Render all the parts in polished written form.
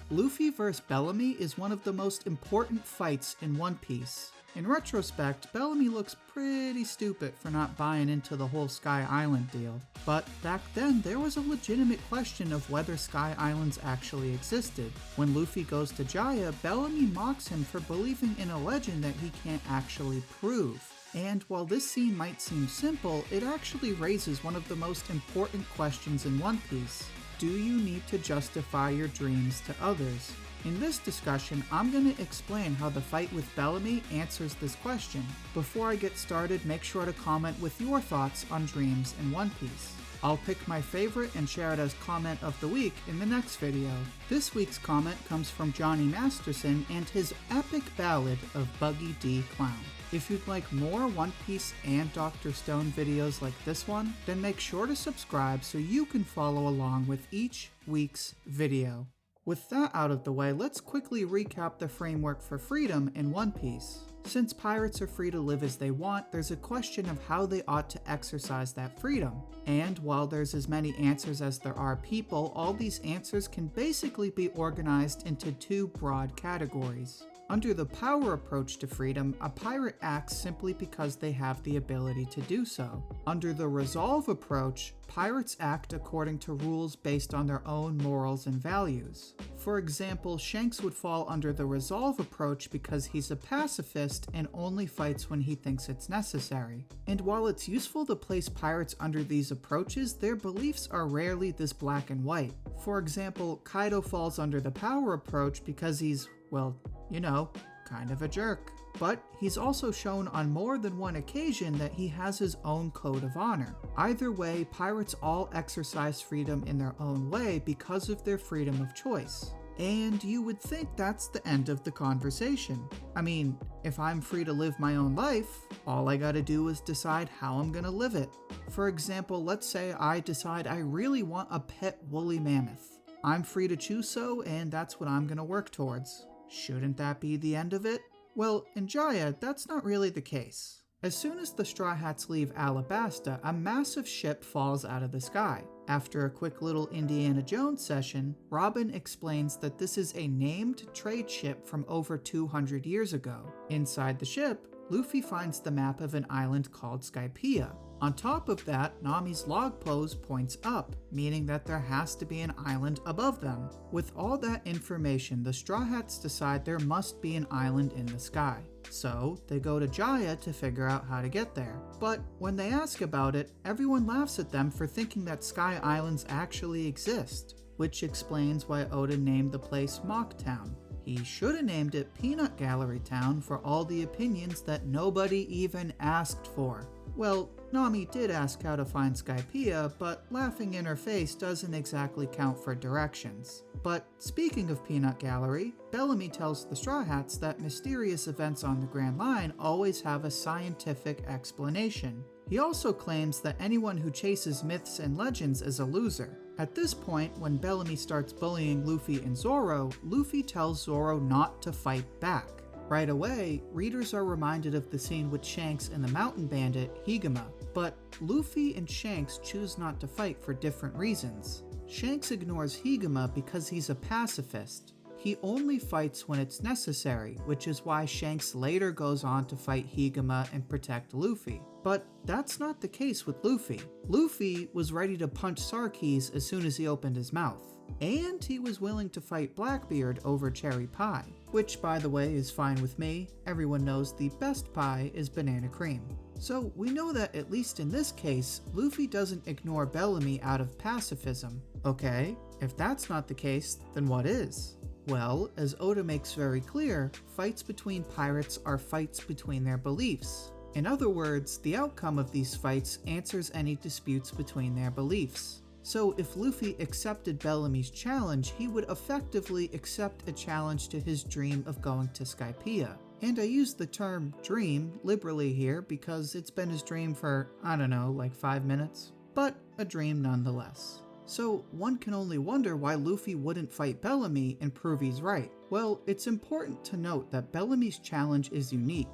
Luffy vs. Bellamy is one of the most important fights in One Piece. In retrospect, Bellamy looks pretty stupid for not buying into the whole Sky Island deal. But back then, there was a legitimate question of whether Sky Islands actually existed. When Luffy goes to Jaya, Bellamy mocks him for believing in a legend that he can't actually prove. And while this scene might seem simple, it actually raises one of the most important questions in One Piece. Do you need to justify your dreams to others? In this discussion, I'm going to explain how the fight with Bellamy answers this question. Before I get started, make sure to comment with your thoughts on dreams in One Piece. I'll pick my favorite and share it as comment of the week in the next video. This week's comment comes from Johnny Masterson and his epic ballad of Buggy D Clown. If you'd like more One Piece and Dr. Stone videos like this one, then make sure to subscribe so you can follow along with each week's video. With that out of the way, let's quickly recap the framework for freedom in One Piece. Since pirates are free to live as they want, there's a question of how they ought to exercise that freedom. And while there's as many answers as there are people, all these answers can basically be organized into two broad categories. Under the power approach to freedom, a pirate acts simply because they have the ability to do so. Under the resolve approach, pirates act according to rules based on their own morals and values. For example, Shanks would fall under the resolve approach because he's a pacifist and only fights when he thinks it's necessary. And while it's useful to place pirates under these approaches, their beliefs are rarely this black and white. For example, Kaido falls under the power approach because he's, well, you know, kind of a jerk. But he's also shown on more than one occasion that he has his own code of honor. Either way, pirates all exercise freedom in their own way because of their freedom of choice. And you would think that's the end of the conversation. I mean, if I'm free to live my own life, all I gotta do is decide how I'm gonna live it. For example, let's say I decide I really want a pet woolly mammoth. I'm free to choose so, and that's what I'm gonna work towards. Shouldn't that be the end of it? Well, in Jaya, that's not really the case. As soon as the Straw Hats leave Alabasta, a massive ship falls out of the sky. After a quick little Indiana Jones session, Robin explains that this is a named trade ship from over 200 years ago. Inside the ship, Luffy finds the map of an island called Skypiea. On top of that, Nami's log pose points up, meaning that there has to be an island above them. With all that information, the Straw Hats decide there must be an island in the sky. So, they go to Jaya to figure out how to get there. But when they ask about it, everyone laughs at them for thinking that Sky Islands actually exist, which explains why Oda named the place Mock Town. He should have named it Peanut Gallery Town for all the opinions that nobody even asked for. Well, Nami did ask how to find Skypiea, but laughing in her face doesn't exactly count for directions. But speaking of Peanut Gallery, Bellamy tells the Straw Hats that mysterious events on the Grand Line always have a scientific explanation. He also claims that anyone who chases myths and legends is a loser. At this point, when Bellamy starts bullying Luffy and Zoro, Luffy tells Zoro not to fight back. Right away, readers are reminded of the scene with Shanks and the mountain bandit, Higuma. But Luffy and Shanks choose not to fight for different reasons. Shanks ignores Higuma because he's a pacifist. He only fights when it's necessary, which is why Shanks later goes on to fight Higuma and protect Luffy. But that's not the case with Luffy. Luffy was ready to punch Sarkis as soon as he opened his mouth. And he was willing to fight Blackbeard over cherry pie. Which, by the way, is fine with me. Everyone knows the best pie is banana cream. So we know that at least in this case, Luffy doesn't ignore Bellamy out of pacifism. Okay, if that's not the case, then what is? Well, as Oda makes very clear, fights between pirates are fights between their beliefs. In other words, the outcome of these fights answers any disputes between their beliefs. So if Luffy accepted Bellamy's challenge, he would effectively accept a challenge to his dream of going to Skypiea. And I use the term dream liberally here because it's been his dream for, I don't know, like 5 minutes. But a dream nonetheless. So one can only wonder why Luffy wouldn't fight Bellamy and prove he's right. Well, it's important to note that Bellamy's challenge is unique.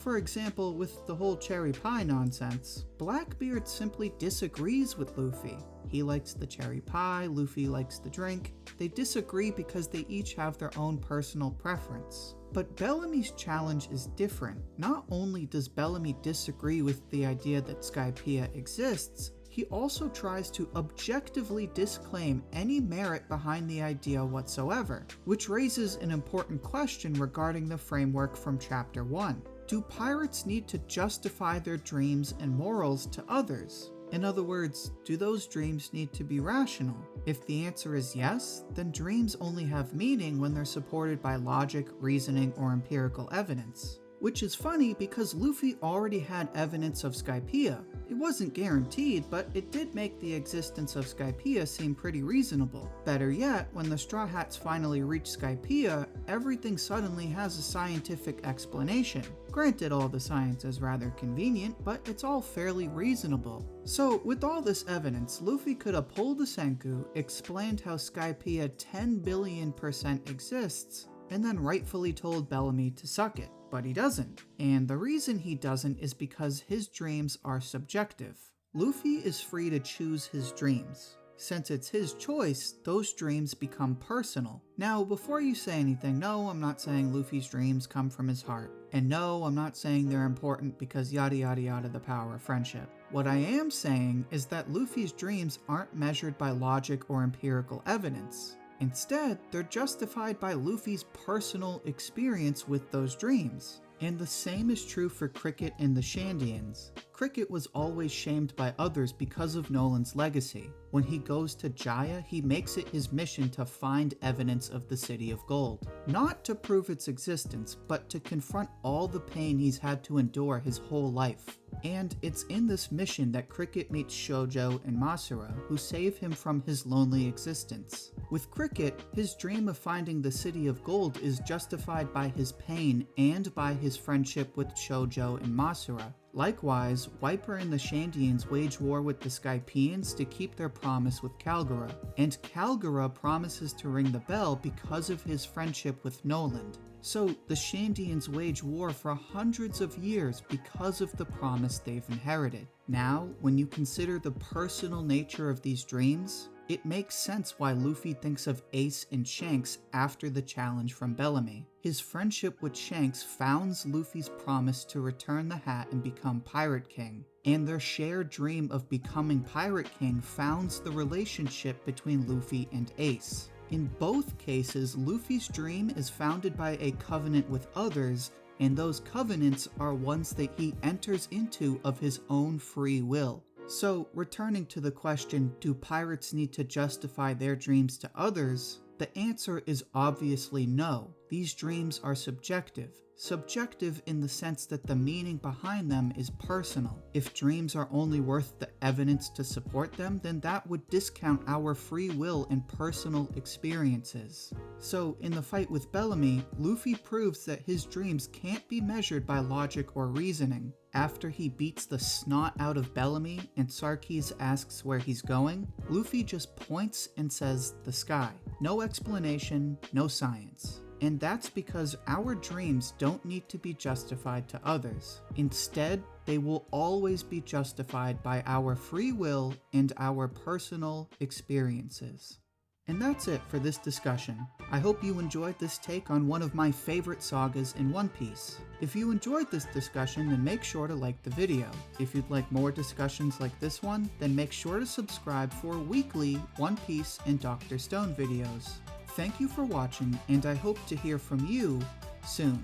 For example, with the whole cherry pie nonsense, Blackbeard simply disagrees with Luffy. He likes the cherry pie, Luffy likes the drink. They disagree because they each have their own personal preference. But Bellamy's challenge is different. Not only does Bellamy disagree with the idea that Skypiea exists, he also tries to objectively disclaim any merit behind the idea whatsoever, which raises an important question regarding the framework from Chapter 1. Do pirates need to justify their dreams and morals to others? In other words, do those dreams need to be rational? If the answer is yes, then dreams only have meaning when they're supported by logic, reasoning, or empirical evidence. Which is funny because Luffy already had evidence of Skypiea. It wasn't guaranteed, but it did make the existence of Skypiea seem pretty reasonable. Better yet, when the Straw Hats finally reach Skypiea, everything suddenly has a scientific explanation. Granted, all the science is rather convenient, but it's all fairly reasonable. So, with all this evidence, Luffy could have pulled a Senku, explained how Skypiea 10 billion% exists, and then rightfully told Bellamy to suck it. But he doesn't. And the reason he doesn't is because his dreams are subjective. Luffy is free to choose his dreams. Since it's his choice, those dreams become personal. Now, before you say anything, no, I'm not saying Luffy's dreams come from his heart. And no, I'm not saying they're important because yada yada yada the power of friendship. What I am saying is that Luffy's dreams aren't measured by logic or empirical evidence. Instead, they're justified by Luffy's personal experience with those dreams. And the same is true for Cricket and the Shandians. Cricket was always shamed by others because of Nolan's legacy. When he goes to Jaya, he makes it his mission to find evidence of the City of Gold. Not to prove its existence, but to confront all the pain he's had to endure his whole life. And it's in this mission that Cricket meets Shoujo and Masura, who save him from his lonely existence. With Cricket, his dream of finding the City of Gold is justified by his pain and by his friendship with Shoujo and Masura. Likewise, Wiper and the Shandians wage war with the Skypeans to keep their promise with Kalgara, and Kalgara promises to ring the bell because of his friendship with Noland. So the Shandians wage war for hundreds of years because of the promise they've inherited. Now, when you consider the personal nature of these dreams, it makes sense why Luffy thinks of Ace and Shanks after the challenge from Bellamy. His friendship with Shanks founds Luffy's promise to return the hat and become Pirate King, and their shared dream of becoming Pirate King founds the relationship between Luffy and Ace. In both cases, Luffy's dream is founded by a covenant with others, and those covenants are ones that he enters into of his own free will. So, returning to the question, do pirates need to justify their dreams to others? The answer is obviously no. These dreams are subjective. Subjective in the sense that the meaning behind them is personal. If dreams are only worth the evidence to support them, then that would discount our free will and personal experiences. So, in the fight with Bellamy, Luffy proves that his dreams can't be measured by logic or reasoning. After he beats the snot out of Bellamy and Sarkis asks where he's going, Luffy just points and says, "the sky." No explanation, no science. And that's because our dreams don't need to be justified to others. Instead, they will always be justified by our free will and our personal experiences. And that's it for this discussion. I hope you enjoyed this take on one of my favorite sagas in One Piece. If you enjoyed this discussion, then make sure to like the video. If you'd like more discussions like this one, then make sure to subscribe for weekly One Piece and Dr. Stone videos. Thank you for watching, and I hope to hear from you soon.